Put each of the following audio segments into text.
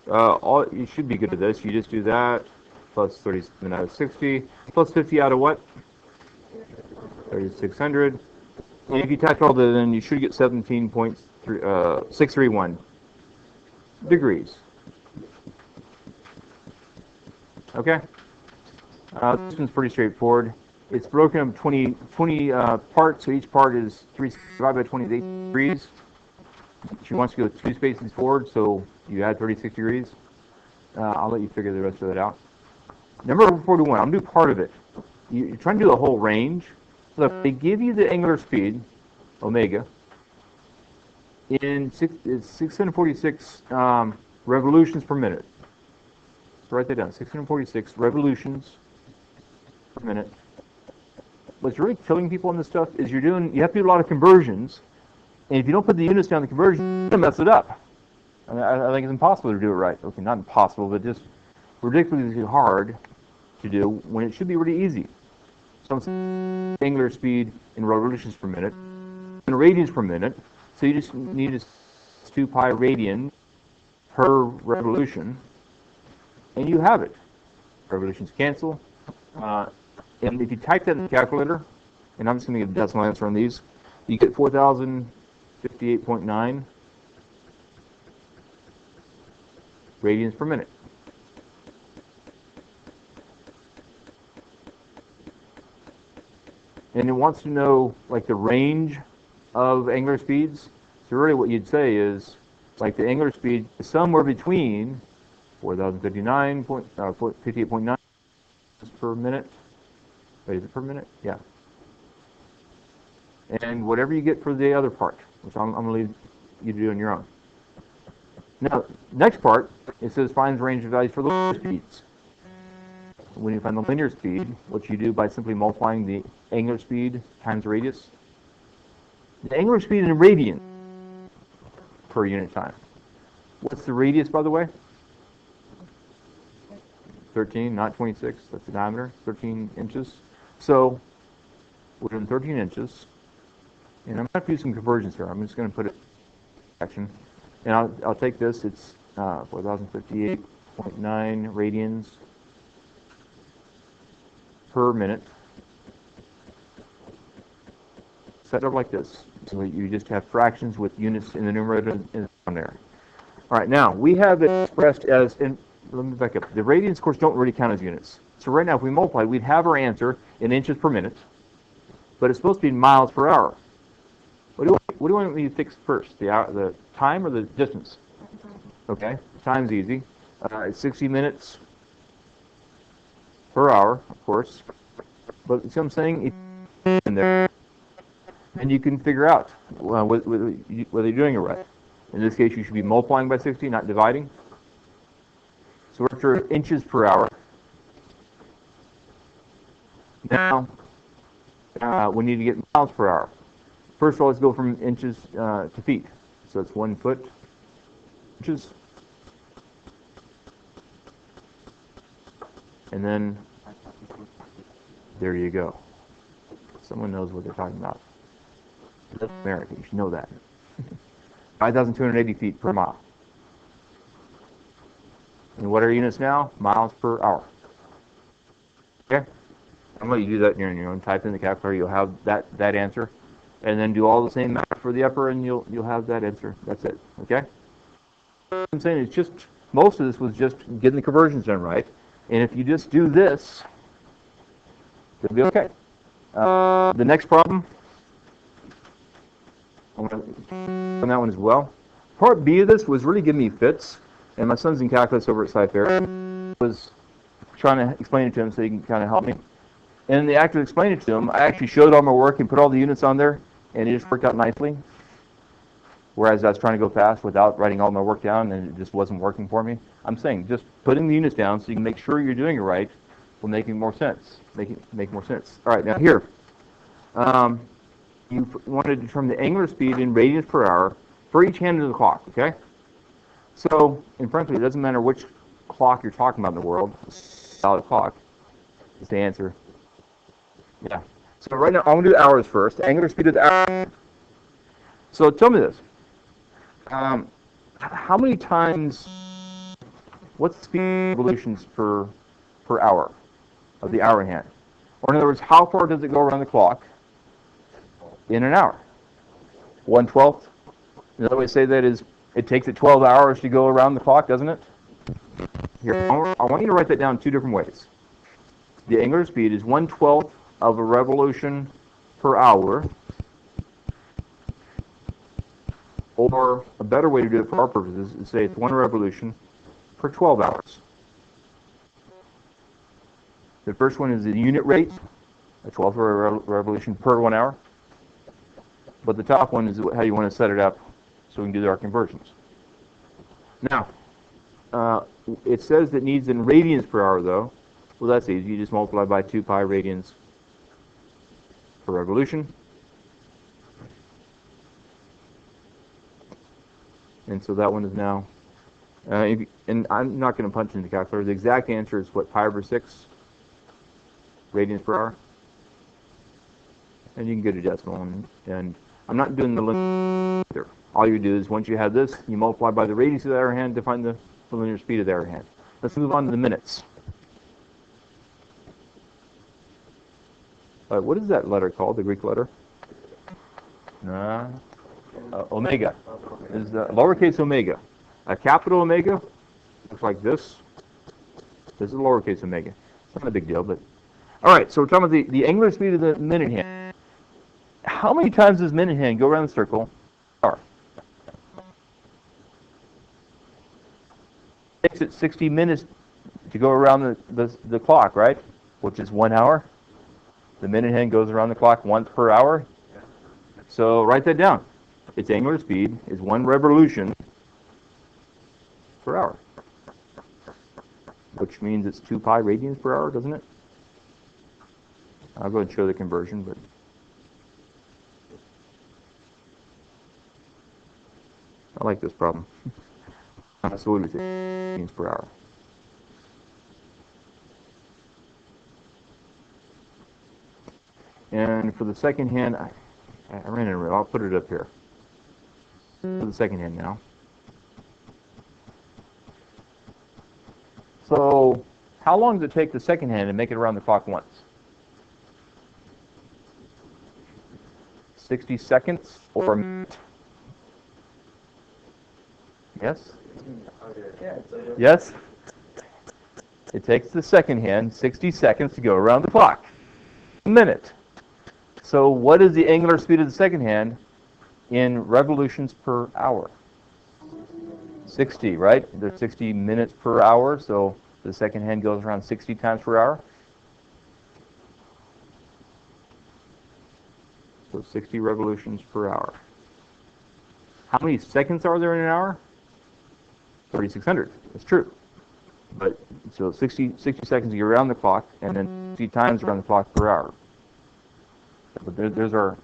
You should be good at this. You just do that plus 37 out of 60 plus 50 out of what? 3,600. And if you type all that in, you should get 17.631 degrees. Okay? This one's pretty straightforward. It's broken up 20 parts, so each part is 3 divided by 20 is 8 degrees. She wants to go 2 spaces forward, so you add 36 degrees. I'll let you figure the rest of that out. Number 41, I'm going to do part of it. You're trying to do the whole range. Look, they give you the angular speed, omega, in 646 revolutions per minute. So write that down, 646 revolutions per minute. What's really killing people on this stuff is you have to do a lot of conversions, and if you don't put the units down the conversion, you're going to mess it up. I think it's impossible to do it right. Okay, not impossible, but just ridiculously hard to do when it should be really easy. So I'm saying angular speed in revolutions per minute and radians per minute. So you just need 2 pi radian per revolution, and you have it. Revolutions cancel. And if you type that in the calculator, and I'm just going to give a decimal answer on these, you get 4,058.9 radians per minute. And it wants to know like the range of angular speeds. So really what you'd say is like the angular speed is somewhere between 4,058.9 per minute. Wait, is it per minute? Yeah. And whatever you get for the other part, which I'm going to leave you to do on your own. Now, next part, it says finds range of values for the linear speeds. When you find the linear speed, what you do by simply multiplying the angular speed times the radius. The angular speed in radians per unit time. What's the radius, by the way? 13, not 26. That's the diameter, 13 inches. So we're doing 13 inches. And I'm going to do some conversions here. I'm just going to put it in action. And I'll take this. It's 4,058.9 radians per minute. Set up like this. So you just have fractions with units in the numerator and on there. All right, now we have it expressed as, and let me back up. The radians, of course, don't really count as units. So right now, if we multiply, we'd have our answer in inches per minute, but it's supposed to be in miles per hour. What do you want me to fix first? The time or the distance? Okay, time's easy. It's 60 minutes per hour, of course. But see what I'm saying? In there, and you can figure out whether you're doing it right. In this case, you should be multiplying by 60, not dividing. So we're after inches per hour. Now, we need to get miles per hour. First of all, let's go from inches to feet. So it's 1 foot, inches. And then, there you go. Someone knows what they're talking about. That's America, you should know that. 5,280 feet per mile. And what are units now? Miles per hour. Okay? I'm going to let you do that in your own. Type in the calculator, you'll have that answer. And then do all the same math for the upper, and you'll have that answer. That's it. Okay? What I'm saying is just, most of this was just getting the conversions done right. And if you just do this, it'll be okay. The next problem, I'm going to on that one as well. Part B of this was really giving me fits, and my son's in calculus over at Sci-Fair was trying to explain it to him so he can kind of help me. And in the act of explaining it to him, I actually showed all my work and put all the units on there, and it just worked out nicely. Whereas I was trying to go fast without writing all my work down, and it just wasn't working for me. I'm saying just putting the units down so you can make sure you're doing it right will make more sense. Make more sense. All right, now here. You want to determine the angular speed in radians per hour for each hand of the clock, okay? So, and frankly, it doesn't matter which clock you're talking about in the world. Solid clock is the answer. Yeah. So right now, I'm going to do hours first. Angular speed of the hour. So tell me this. How many times what's the speed of revolutions per hour of the hour hand? Or in other words, how far does it go around the clock in an hour? 1/12? Another way to say that is, it takes it 12 hours to go around the clock, doesn't it? Here, I want you to write that down two different ways. The angular speed is 1/12 of a revolution per hour, or a better way to do it for our purposes is say it's one revolution per 12 hours. The first one is the unit rate, a 12th of a revolution per 1 hour. But the top one is how you want to set it up so we can do our conversions. Now, it says that needs in radians per hour, though. Well, that's easy. You just multiply by 2 pi radians per revolution. And so that one is now, and I'm not going to punch into the calculator. The exact answer is what, pi over 6 radians per hour? And you can get a decimal. And I'm not doing the limit either. All you do is once you have this, you multiply by the radius of the hour hand to find the linear speed of the hour hand. Let's move on to the minutes. What is that letter called, the Greek letter? Omega. Is lowercase omega. A capital omega looks like this. This is a lowercase omega. It's not a big deal, but... All right, so we're talking about the angular speed of the minute hand. How many times does minute hand go around the circle? Hour. It takes it 60 minutes to go around the clock, right? Which is 1 hour. The minute hand goes around the clock once per hour. So write that down. Its angular speed is 1 revolution per hour, which means it's 2 pi radians per hour, doesn't it? I'll go and show the conversion, but I like this problem. So what do we say? Radians per hour. And for the second hand, I ran it. I'll put it up here. For the second hand now. So, how long does it take the second hand to make it around the clock once? 60 seconds or a minute? Yes? Yes? It takes the second hand 60 seconds to go around the clock. A minute. So what is the angular speed of the second hand in revolutions per hour? 60, right? There's 60 minutes per hour, so the second hand goes around 60 times per hour. So 60 revolutions per hour. How many seconds are there in an hour? 3,600. That's true. But so 60 seconds to get around the clock, and then 60 times around the clock per hour. But there's our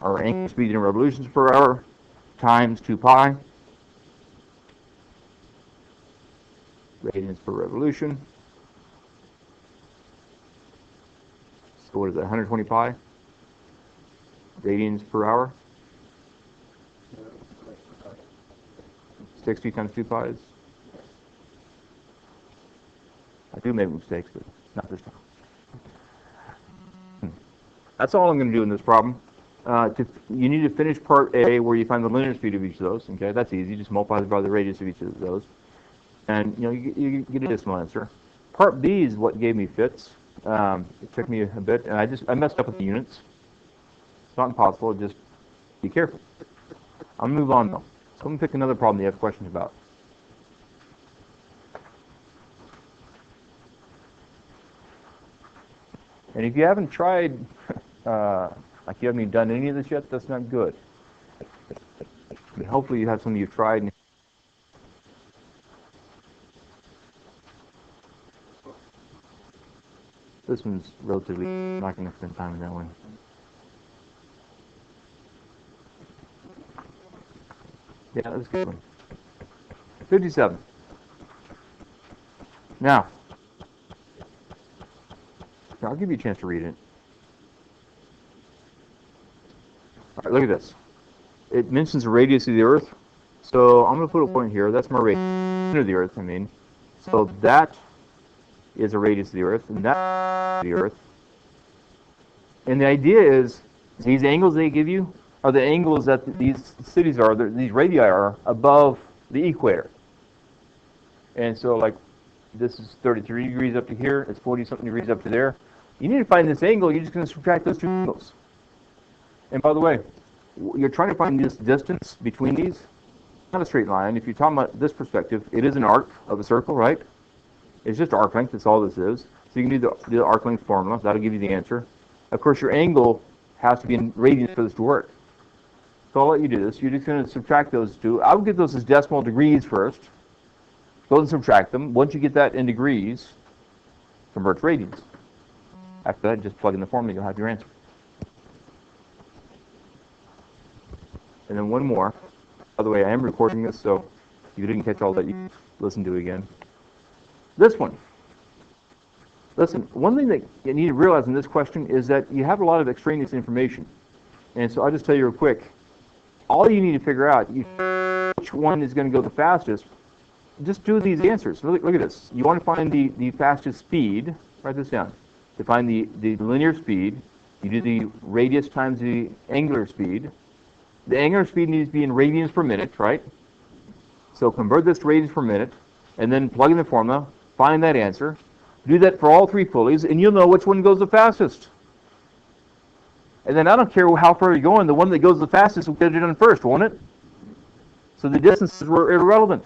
angular speed in revolutions per hour times 2 pi radians per revolution. So what is that? 120 pi radians per hour. 60 times 2 pi is... I do make mistakes, but not this time. That's all I'm going to do in this problem. You need to finish part A where you find the linear speed of each of those. Okay, that's easy. Just multiply by the radius of each of those, and you get a decimal answer. Part B is what gave me fits. It took me a bit, and I messed up with the units. It's not impossible. Just be careful. I'll move on though. So I'm going to pick another problem you have questions about. And if you haven't tried, like you haven't even done any of this yet, that's not good. But hopefully you have some you've tried. This one's relatively, I'm not going to spend time on that one. Yeah, that's a good one. 57. Now, I'll give you a chance to read it. All right, look at this. It mentions the radius of the Earth. So I'm going to put a point here. That's my radius of the Earth, So that is a radius of the Earth, and that is the Earth. And the idea is, these angles they give you are the angles that these cities are, these radii are above the equator. And so, like, this is 33 degrees up to here, it's 40-something degrees up to there. You need to find this angle, you're just going to subtract those two angles. And by the way, you're trying to find this distance between these, not a straight line. If you're talking about this perspective, it is an arc of a circle, right? It's just arc length, that's all this is. So you can do the arc length formula, that'll give you the answer. Of course, your angle has to be in radians for this to work. So I'll let you do this. You're just going to subtract those two. I'll get those as decimal degrees first. Go and subtract them. Once you get that in degrees, convert to radians. After that, just plug in the formula, you'll have your answer. And then one more. By the way, I am recording this, so if you didn't catch all that, you can listen to it again. This one. Listen, one thing that you need to realize in this question is that you have a lot of extraneous information. And so I'll just tell you real quick. All you need to figure out, which one is going to go the fastest, just do these answers. Look at this. You want to find the fastest speed. Write this down. To find the linear speed, you do the radius times the angular speed. The angular speed needs to be in radians per minute, right? So convert this to radians per minute, and then plug in the formula, find that answer. Do that for all three pulleys, and you'll know which one goes the fastest. And then I don't care how far you're going, the one that goes the fastest will get it done first, won't it? So the distances were irrelevant.